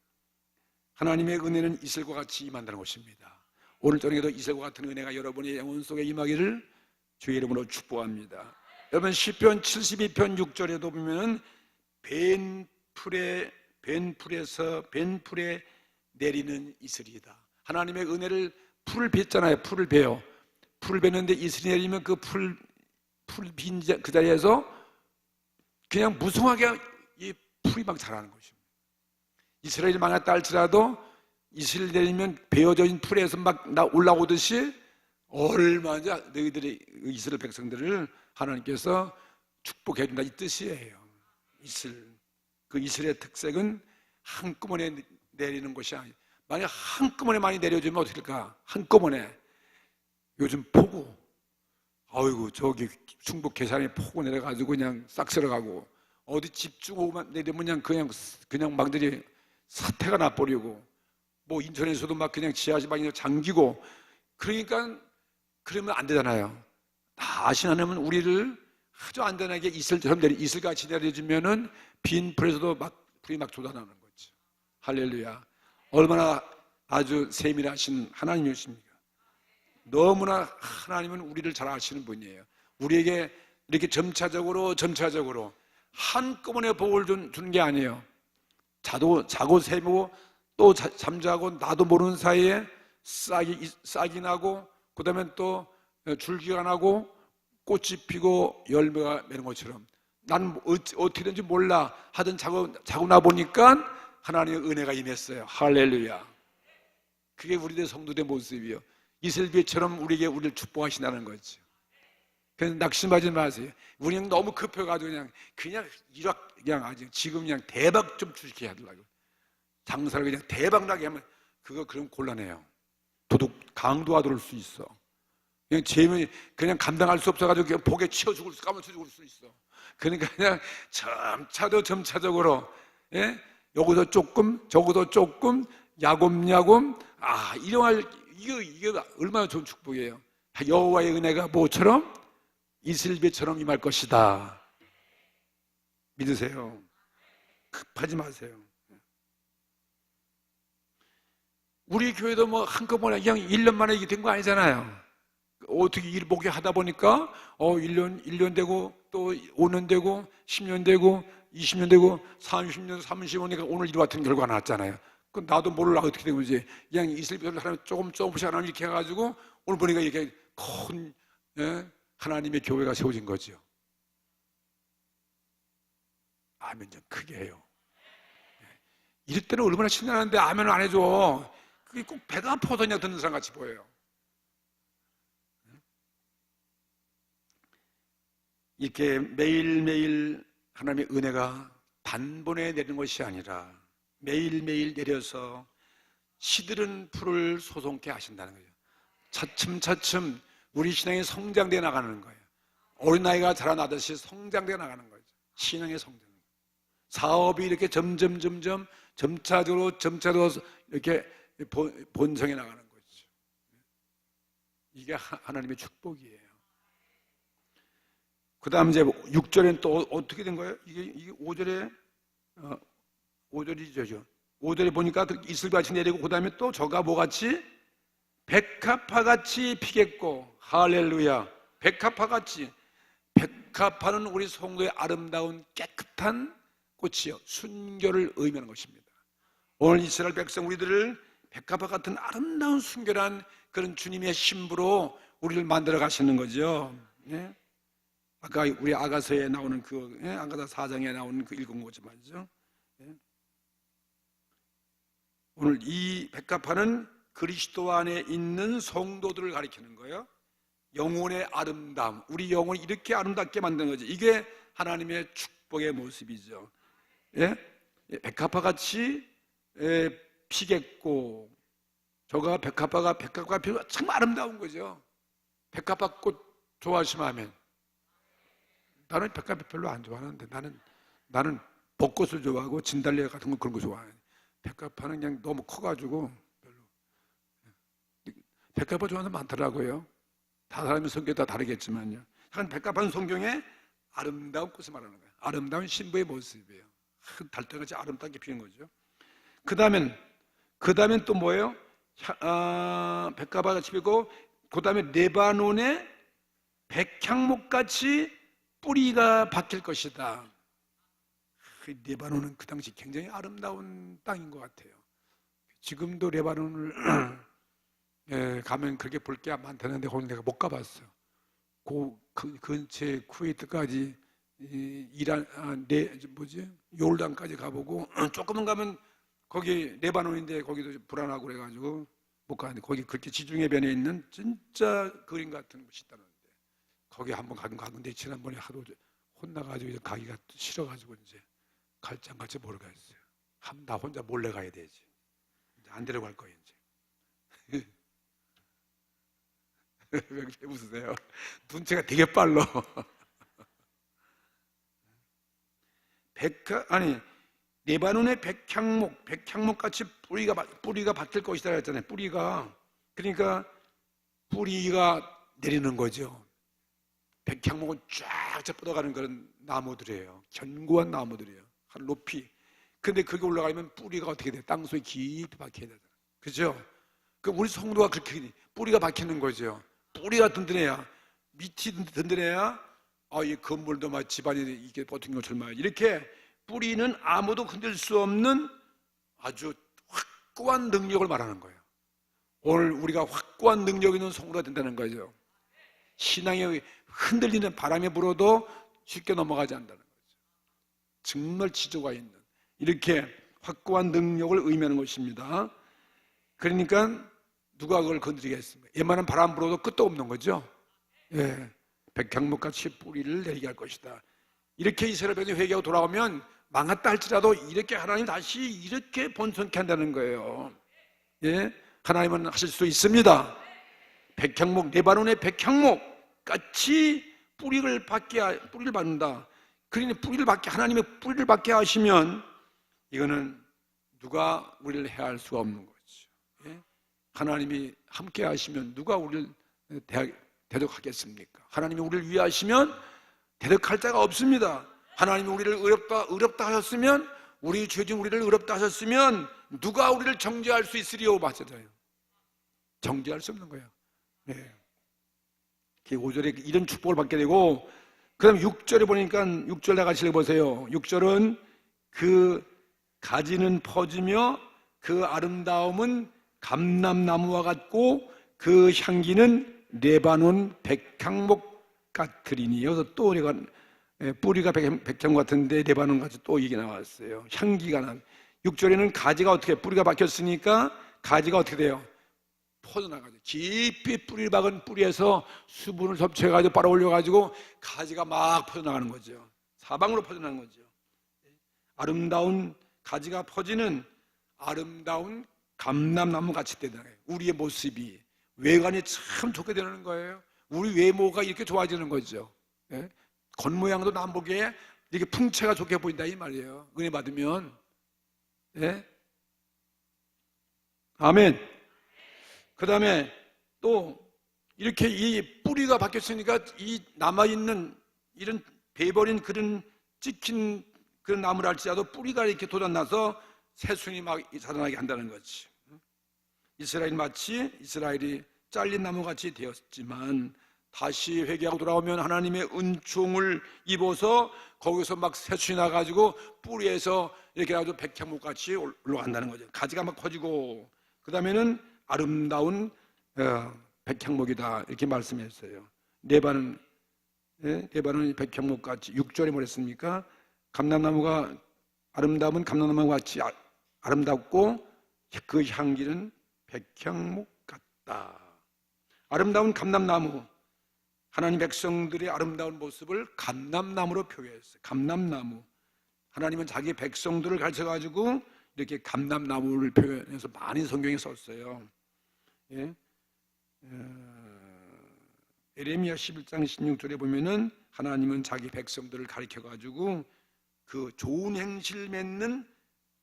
하나님의 은혜는 이슬과 같이 임한다는 것입니다. 오늘 저녁에도 이슬과 같은 은혜가 여러분의 영혼 속에 임하기를 주의 이름으로 축복합니다. 여러분 시편 72편 6절에도 보면은 벤풀에 내리는 이슬이다. 하나님의 은혜를 풀을 뱉잖아요. 풀을 베요. 풀을 베는데 이슬이 내리면 그 풀 빈 그 자리에서 그냥 무성하게 이 풀이 막 자라는 것입니다. 이스라엘이 망했다 할지라도 이슬이 내리면 베어져 있는 풀에서 막 올라오듯이 얼마나 너희들의 이스라엘 백성들을 하나님께서 축복해 준다 이 뜻이에요. 이슬. 그 이슬의 특색은 한꺼번에 내리는 것이 아니에요. 만약 한꺼번에 많이 내려주면 어떻게 될까? 한꺼번에. 요즘 폭우. 아이고 저기 충북 괴산에 폭우 내려가지고 그냥 싹 쓸어가고, 어디 집중호우만 내리면 그냥 막들이 사태가 나버리고, 뭐 인천에서도 막 그냥 지하실 방이 잠기고. 그러니까 그러면 안 되잖아요. 다시 하나님은 우리를 아주 안전하게 이슬처럼 이슬같이 내려주면은 빈 불에서도 막 불이 막 돋아나는 거죠. 할렐루야. 얼마나 아주 세밀하신 하나님이십니까? 너무나 하나님은 우리를 잘 아시는 분이에요. 우리에게 이렇게 점차적으로 한꺼번에 복을 주는 게 아니에요. 자고 세고 또 잠자고 나도 모르는 사이에 싹이 나고, 그 다음에 또 줄기가 나고 꽃이 피고 열매가 맺는 것처럼, 나는 어떻게든지 몰라 하던 자고 나 보니까 하나님의 은혜가 임했어요. 할렐루야. 그게 우리들 성도의 모습이요. 이슬비처럼 우리를 축복하신다는 거죠. 그래서 낙심하지 마세요. 우리는 너무 급해가지고 그냥 아주 지금 그냥 대박 좀 주식해야 하더라고요. 장사를 그냥 대박 나게 하면 그럼 곤란해요. 도둑 강도가 들어올 수 있어. 그냥 재면이 그냥 감당할 수 없어가지고 그냥 복에 까무쳐 죽을 수 있어. 그러니까 그냥 점차적으로, 예? 여기서 조금 저기서 조금 야곱야곱. 이게 얼마나 좋은 축복이에요. 여호와의 은혜가 뭐처럼 이슬비처럼 임할 것이다. 믿으세요. 급하지 마세요. 우리 교회도 뭐 한꺼번에 그냥 1년 만에 이게 된 거 아니잖아요. 어떻게 일 목회하다 보니까 1년 되고 또 5년 되고 10년 되고 20년 되고 30년 35년이니까 오늘 이와 같은 결과가 나왔잖아요. 그 나도 몰라 어떻게 된 건지. 그냥 이슬비를 하나님 조금씩 하나님 이렇게 해가지고 오늘 보니까 이렇게 큰, 예? 하나님의 교회가 세워진 거죠. 아멘 좀 크게 해요. 이럴 때는 얼마나 신나는데 아멘을 안 해줘. 그게 꼭 배가 아파서 그냥 듣는 사람 같이 보여요. 이렇게 매일매일 하나님의 은혜가 단번에 내리는 것이 아니라 매일매일 내려서 시들은 풀을 솟게 하신다는 거예요. 차츰차츰 우리 신앙이 성장되어 나가는 거예요. 어린아이가 자라나듯이 성장되어 나가는 거죠. 신앙의 성장. 사업이 이렇게 점차적으로 이렇게 본성에 나가는 거죠. 이게 하나님의 축복이에요. 그 다음 이제 6절에는 또 어떻게 된 거예요? 이게 5절이죠. 5절에 보니까 이슬같이 내리고, 그 다음에 또 저가 뭐같이? 백합화같이 피겠고. 할렐루야. 백합화같이. 백합화는 우리 성도의 아름다운 깨끗한 꽃이요, 순결을 의미하는 것입니다. 오늘 이스라엘 백성 우리들을 백합화 같은 아름다운 순결한 그런 주님의 신부로 우리를 만들어 가시는 거죠. 네? 아까 우리 아가서에 나오는 아가서 4장에 나오는 읽은 거죠, 맞죠? 네? 오늘 이 백합화는 그리스도 안에 있는 성도들을 가리키는 거예요. 영혼의 아름다움, 우리 영혼이 이렇게 아름답게 만드는 거죠. 이게 하나님의 축복의 모습이죠. 예? 백합화 같이 피겠고, 저가 백합화 피고 참 아름다운 거죠. 백합화 꽃 좋아하시면 하면. 나는 백합화 별로 안 좋아하는데 나는 벚꽃을 좋아하고 진달래 같은 거 그런 거 좋아해요. 백합화는 그냥 너무 커가지고 별로. 백합화 좋아하는 사람 많더라고요. 다 사람의 성격이 다 다르겠지만요. 백합화는 성경에 아름다운 꽃을 말하는 거예요. 아름다운 신부의 모습이에요. 달덩이같이 아름답게 피는 거죠. 그 다음엔 또 뭐예요? 백합화같이 피고, 그 다음에 레바논의 백향목같이 뿌리가 박힐 것이다. 레바논은 그 당시 굉장히 아름다운 땅인 것 같아요. 지금도 레바논을 가면 그렇게 볼 게 많다는데 거기 내가 못 가봤어. 그 근처에 쿠웨이트까지 요르단까지 가보고, 조금은 가면 거기 레바논인데 거기도 불안하고 그래가지고 못 가는데, 거기 그렇게 지중해변에 있는 진짜 그림 같은 곳이 있다는데 거기 한번 가긴 가는데 지난번에 하도 혼나가지고 이제 가기가 싫어가지고 이제 갈지 안 갈지 모르겠어요. 나 혼자 몰래 가야 되지. 이제 안 데려갈 거예요 이제. 왜 웃으세요? 눈치가 되게 빨라. 레바논의 백향목 같이 뿌리가 박힐 것이다 했잖아요. 그러니까 뿌리가 내리는 거죠. 백향목은 쫙 뻗어가는 그런 나무들이에요. 견고한 나무들이에요. 한 높이. 근데 그게 올라가면 뿌리가 어떻게 돼? 땅속에 깊이 박혀야 되잖아요. 그죠? 그 우리 성도가 그렇게 뿌리가 박히는 거죠. 뿌리가 든든해야, 밑이 든든해야, 이 건물도 막 집안이 이게 버틴 것처럼 이렇게 뿌리는 아무도 흔들 수 없는 아주 확고한 능력을 말하는 거예요. 오늘 우리가 확고한 능력 있는 성도가 된다는 거죠. 신앙이 흔들리는 바람이 불어도 쉽게 넘어가지 않는다는 거죠. 정말 지조가 있는 이렇게 확고한 능력을 의미하는 것입니다. 그러니까 누가 그걸 건드리겠습니까? 웬만한 바람 불어도 끝도 없는 거죠. 예, 백향목같이 뿌리를 내리게 할 것이다. 이렇게 이스라엘 백성이 회개하고 돌아오면 망했다 할지라도 이렇게 하나님 다시 이렇게 번성케 한다는 거예요. 예, 하나님은 하실 수 있습니다. 레바논의 백향목 같이 뿌리를 받는다. 그러니 하나님의 뿌리를 받게 하시면 이거는 누가 우리를 해할 수가 없는 거죠. 예? 하나님이 함께 하시면 누가 우리를 대적하겠습니까? 하나님이 우리를 위하시면 대적할 자가 없습니다. 하나님이 우리를 의롭다 하셨으면, 우리 죄진 우리를 의롭다 하셨으면 누가 우리를 정죄할 수 있으리요? 맞잖아요. 정죄할 수 없는 거예요. 네. 5절에 이런 축복을 받게 되고, 그 다음 6절에 보니까 6절 다 같이 읽어보세요. 6절은 그 가지는 퍼지며 그 아름다움은 감람나무와 같고 그 향기는 레바논 백향목 같으리니. 여기서 또 우리가 뿌리가 백향목 같은데 레바논 같이 또 얘기 나왔어요. 향기가 난. 6절에는 가지가 어떻게, 뿌리가 박혔으니까 가지가 어떻게 돼요? 퍼져나가죠. 깊이 뿌리를 박은 뿌리에서 수분을 섭취해가지고 빨아 올려가지고 가지가 막 퍼져나가는 거죠. 사방으로 퍼져나가는 거죠. 아름다운 가지가 퍼지는 아름다운 감람나무 같이 되는 거예요. 우리의 모습이, 외관이 참 좋게 되는 거예요. 우리 외모가 이렇게 좋아지는 거죠. 예? 겉모양도 남보기에 이렇게 풍채가 좋게 보인다 이 말이에요. 은혜 받으면. 예? 아멘. 그 다음에 또 이렇게 이 뿌리가 박혔으니까 이 남아있는 이런 베버린 그런 찍힌 그런 나무를 할지라도 뿌리가 이렇게 돋아나서 새순이 막 자라나게 한다는 거지. 이스라엘이 잘린 나무같이 되었지만 다시 회개하고 돌아오면 하나님의 은총을 입어서 거기서 막 새순이 나가지고 뿌리에서 이렇게 아주 백향목같이 올라간다는 거죠. 가지가 막 커지고, 그 다음에는 아름다운 백향목이다 이렇게 말씀했어요. 레바논 백향목같이. 6절에 뭐랬습니까? 감람나무가 아름다운 감람나무와 같이 아름답고 그 향기는 백향목 같다. 아름다운 감람나무, 하나님 백성들의 아름다운 모습을 감람나무로 표현했어요. 감람나무. 하나님은 자기 백성들을 가르쳐가지고 이렇게 감람나무를 표현해서 많이 성경에 썼어요. 예? 에레미야 11장 16절에 보면은 하나님은 자기 백성들을 가르쳐가지고 그 좋은 행실 맺는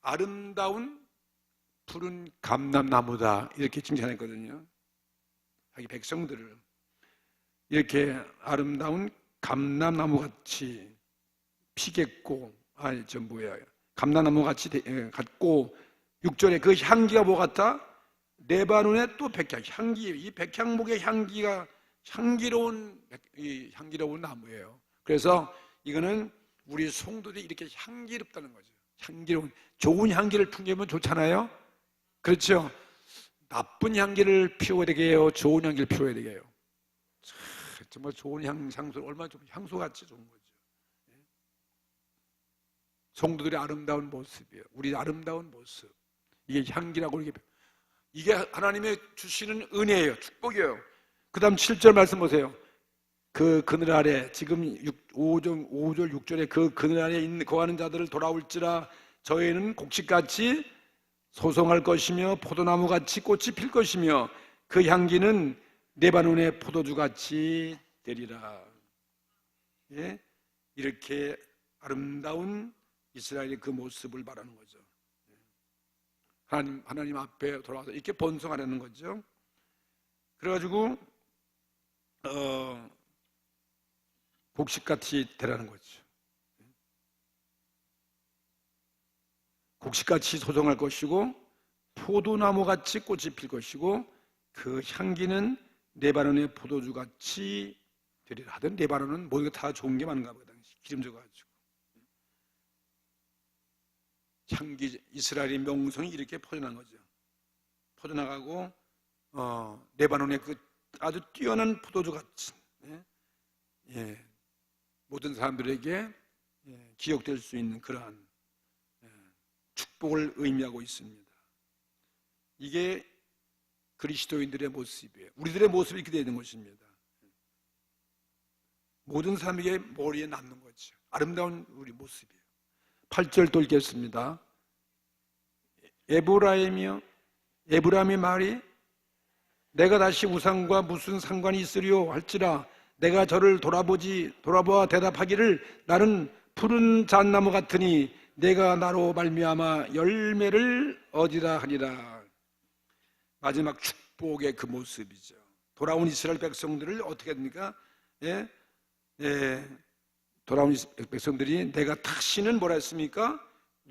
아름다운 푸른 감람나무다 이렇게 칭찬했거든요. 자기 백성들을 이렇게 아름다운 감람나무 같이 피겠고, 감람나무 같이 같고, 6절에 그 향기가 뭐 같다? 레바논의 또 향기, 이 백향목의 향기가 향기로운 나무예요. 그래서 이거는 우리 성도들이 이렇게 향기롭다는 거죠. 향기로운, 좋은 향기를 풍기면 좋잖아요. 그렇죠? 나쁜 향기를 피워야 되게 해요? 좋은 향기를 피워야 되게 해요? 정말 좋은 향수, 얼마나 좀 향수같이 좋은 거죠. 성도들의 아름다운 모습이에요. 우리 아름다운 모습. 이게 향기라고 이게 하나님의 주시는 은혜예요. 축복이에요. 그 다음 7절 말씀 보세요. 그 그늘 아래 지금 5절 6절에 그 그늘 아래 있는 거하는 자들을 돌아올지라 저희는 곡식같이 소송할 것이며 포도나무같이 꽃이 필 것이며 그 향기는 레바논의 포도주같이 되리라. 예? 이렇게 아름다운 이스라엘의 그 모습을 말하는 거죠. 하나님 앞에 돌아와서 이렇게 번성하려는 거죠. 그래가지고 곡식같이 되라는 거죠. 곡식같이 소송할 것이고 포도나무같이 꽃이 필 것이고 그 향기는 레바논의 포도주같이 되리라. 하던 레바논은 모든 게 다 좋은 게 많은가 보다. 기름져가지고 향기, 이스라엘의 명성이 이렇게 퍼져난 거죠. 퍼져나가고 레바논의 그 아주 뛰어난 포도주같이 모든 사람들에게 기억될 수 있는 그러한 축복을 의미하고 있습니다. 이게 그리스도인들의 모습이에요. 우리들의 모습이 이렇게 되는 것입니다. 모든 사람에게 머리에 남는 거죠. 아름다운 우리 모습이에요. 8절 또 읽겠습니다. 에브라임이 말이 내가 다시 우상과 무슨 상관이 있으리요 할지라 내가 저를 돌아보아 대답하기를 나는 푸른 잣나무 같으니 내가 나로 말미암아 열매를 얻으리라 하리라. 마지막 축복의 그 모습이죠. 돌아온 이스라엘 백성들을 어떻게 합니까? 돌아온 백성들이 내가 다시는 뭐라 했습니까?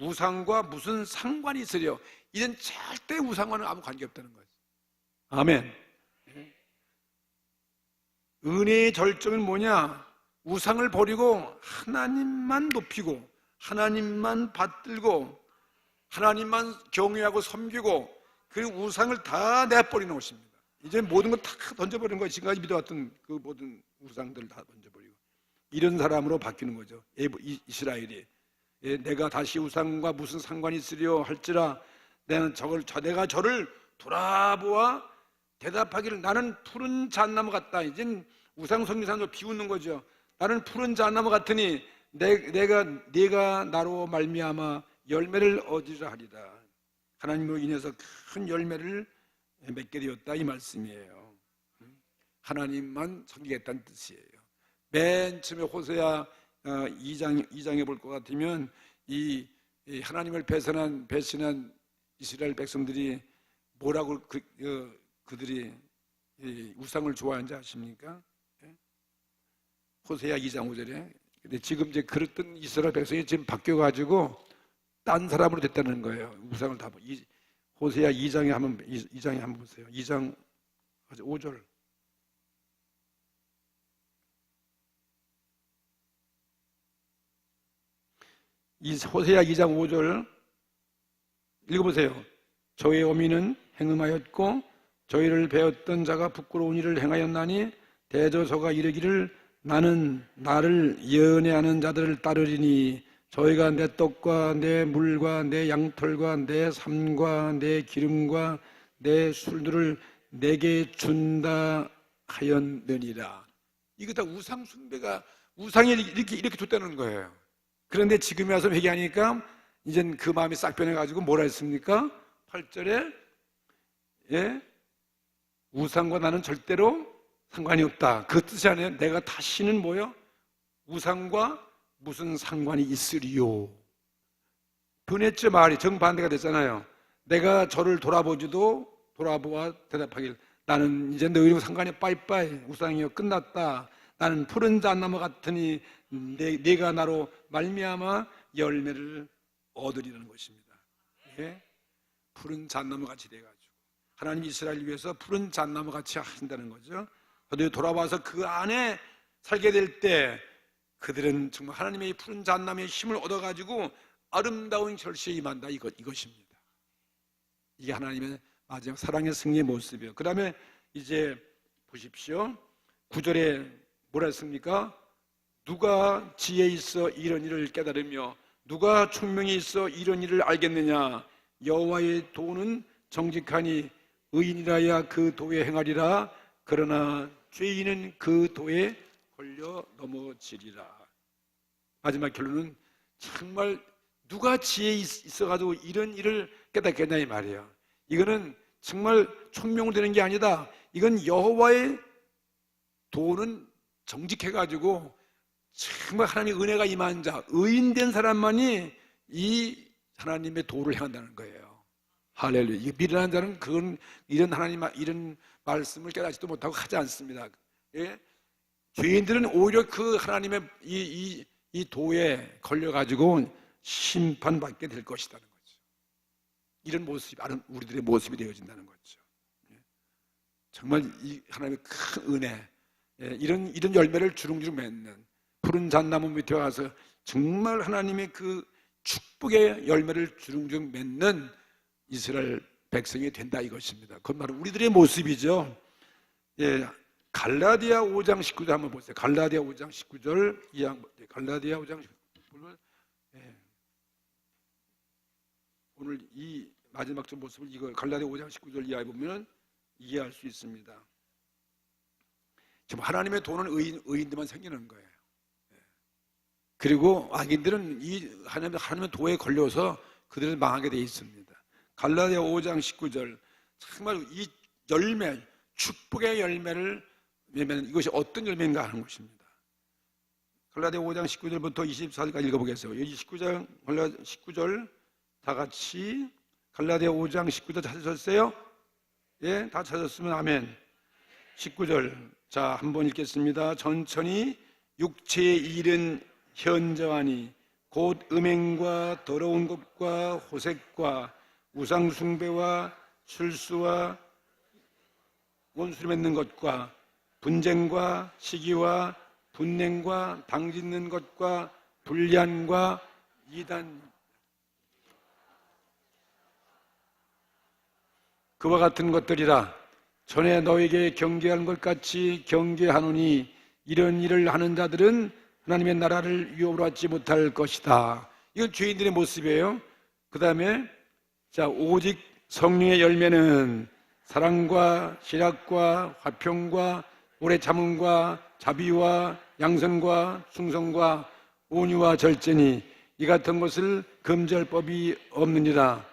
우상과 무슨 상관이 있으려. 이젠 절대 우상과는 아무 관계없다는 거죠. 아멘. 은혜의 절정은 뭐냐? 우상을 버리고 하나님만 높이고 하나님만 받들고 하나님만 경외하고 섬기고 그 우상을 다 내버리는 것입니다. 이제 모든 걸 다 던져버리는 거예요. 지금까지 믿어왔던 그 모든 우상들을 다 던져버리고 이런 사람으로 바뀌는 거죠. 이스라엘이 내가 다시 우상과 무슨 상관이 있으려 할지라 내가 저를 돌아보아 대답하기를 나는 푸른 잣나무 같다. 이젠 우상 섬기상을 비웃는 거죠. 나는 푸른 잣나무 같으니 내가 나로 말미암아 열매를 얻으리라 하리라. 하나님으로 인해서 큰 열매를 맺게 되었다 이 말씀이에요. 하나님만 섬기겠다는 뜻이에요. 맨 처음에 호세아 2장에 볼 것 같으면 이 하나님을 배신한 이스라엘 백성들이 뭐라고 그들이 우상을 좋아하는지 아십니까? 호세아 2장 5절에. 근데 지금 이제 그랬던 이스라엘 백성이 지금 바뀌어가지고 딴 사람으로 됐다는 거예요. 우상을 다. 호세아 2장에 한번 보세요. 2장 5절. 호세아 2장 5절 읽어보세요. 저의 어미는 행음하였고 저희를 배웠던 자가 부끄러운 일을 행하였나니 대저소가 이르기를 나는 나를 연애하는 자들을 따르리니 저희가 내 떡과 내 물과 내 양털과 내 삶과 내 기름과 내 술들을 내게 준다 하였느니라. 이거 다 우상 숭배가 우상이 이렇게 줬다는 거예요. 그런데 지금에 와서 회개하니까 이젠 그 마음이 싹 변해가지고 뭐라 했습니까? 8절에 우상과 나는 절대로 상관이 없다. 그 뜻이 아니에요. 내가 다시는 뭐요? 우상과 무슨 상관이 있으리요. 변했죠. 말이 정반대가 됐잖아요. 내가 저를 돌아보아 대답하길 나는 이제 너희랑 상관이 빠이빠이 우상이여 끝났다. 나는 푸른 잣나무 같으니 내가 나로 말미암아 열매를 얻으리라는 것입니다. 푸른 잣나무 같이 돼가지고 하나님 이스라엘 위해서 푸른 잣나무 같이 하신다는 거죠. 그들이 돌아와서 그 안에 살게 될 때 그들은 정말 하나님의 푸른 잣나무의 힘을 얻어가지고 아름다운 결실에 임한다 이것입니다. 이게 하나님의 마지막 사랑의 승리의 모습이에요. 그 다음에 이제 보십시오. 9절에 뭐라 했습니까? 누가 지혜 있어 이런 일을 깨달으며 누가 총명이 있어 이런 일을 알겠느냐? 여호와의 도는 정직하니 의인이라야 그 도에 행하리라. 그러나 죄인은 그 도에 걸려 넘어지리라. 마지막 결론은 정말 누가 지혜 있어가지고 이런 일을 깨닫겠냐 이 말이에요. 이거는 정말 총명으로 되는 게 아니다. 이건 여호와의 도는 정직해가지고 정말 하나님의 은혜가 임한 자, 의인된 사람만이 이 하나님의 도를 행한다는 거예요. 할렐루야. 이 미련한 자는 그건 이런 하나님 이런 말씀을 깨닫지도 못하고 하지 않습니다. 예? 죄인들은 오히려 그 하나님의 이 도에 걸려가지고 심판받게 될 것이라는 거죠. 이런 모습이 우리들의 모습이 되어진다는 거죠. 예? 정말 이 하나님의 큰 은혜, 예? 이런 열매를 주릉주릉 맺는 푸른 잣나무 밑에 와서 정말 하나님의 그 축복의 열매를 주릉주릉 맺는 이스라엘 백성이 된다 이것입니다. 그건 바로 우리들의 모습이죠. 예, 갈라디아 5장 19절 한번 보세요. 갈라디아 5장 19절 갈라디아 5장 19절. 예. 오늘 이 마지막 좀 모습을 이거 갈라디아 5장 19절 이하에 보면 이해할 수 있습니다. 지금 하나님의 도는 의인들만 생기는 거예요. 예. 그리고 악인들은 이 하나님의 도에 걸려서 그들은 망하게 돼 있습니다. 갈라디아 5장 19절 정말 이 열매, 축복의 열매를 맺는 이것이 어떤 열매인가 하는 것입니다. 갈라디아 5장 19절부터 24절까지 읽어보겠어요. 여기 19절 다 같이 갈라디아 5장 19절 찾으셨어요? 예, 다 찾았으면 아멘. 19절 자, 한번 읽겠습니다. 천천히 육체의 일은 현저하니 곧 음행과 더러운 것과 호색과 우상숭배와 술수와 원수를 맺는 것과 분쟁과 시기와 분냉과 당짓는 것과 불리한과 이단 그와 같은 것들이라. 전에 너에게 경계하는 것 같이 경계하노니 이런 일을 하는 자들은 하나님의 나라를 유업으로 받지 못할 것이다. 이건 죄인들의 모습이에요. 그 다음에 자, 오직 성령의 열매는 사랑과 희락과 화평과 오래 참음과 자비와 양선과 충성과 온유와 절제니 이 같은 것을 금지할 법이 없느니라.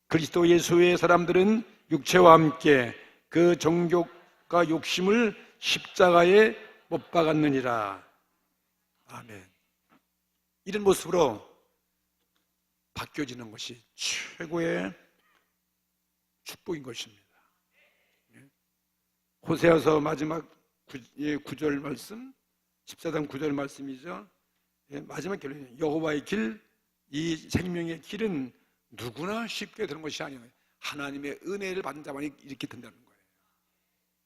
그리스도 예수의 사람들은 육체와 함께 그 정욕과 욕심을 십자가에 못 박았느니라. 아멘. 이런 모습으로 바뀌어지는 것이 최고의 축복인 것입니다. 호세아서 마지막 9절 말씀, 14장 9절 말씀이죠. 마지막 결론이에요. 여호와의 길, 이 생명의 길은 누구나 쉽게 되는 것이 아니에요. 하나님의 은혜를 받는 자만이 이렇게 된다는 거예요.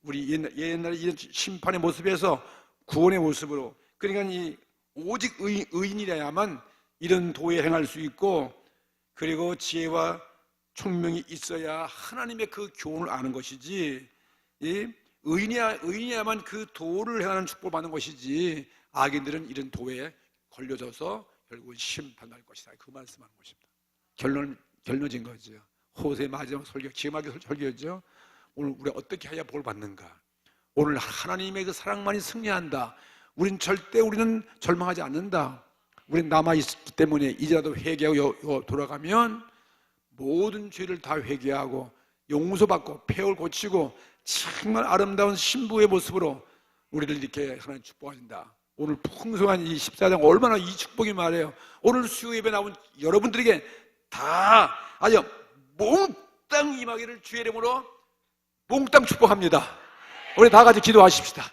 우리 옛날에 이런 심판의 모습에서 구원의 모습으로, 그러니까 이 오직 의인이라야만 이런 도에 행할 수 있고, 그리고 지혜와 총명이 있어야 하나님의 그 교훈을 아는 것이지, 의인이야만 그 도를 행하는 축복을 받는 것이지, 악인들은 이런 도에 걸려져서 결국은 심판할 것이다. 그 말씀하는 것입니다. 결론진 거죠. 호세 마지막 설교, 기막의 설교죠. 오늘 우리가 어떻게 해야 복을 받는가? 오늘 하나님의 그 사랑만이 승리한다. 우리는 절망하지 않는다. 우리는 남아있기 때문에 이제라도 회개하고 돌아가면 모든 죄를 다 회개하고 용서받고 폐허를 고치고 정말 아름다운 신부의 모습으로 우리를 이렇게 하나님 축복하신다. 오늘 풍성한 이 14장 얼마나 이 축복이 말해요. 오늘 수요 예배 나온 여러분들에게 다 아주 몽땅 임하기를 주의 이름으로 몽땅 축복합니다. 우리 다 같이 기도하십시다.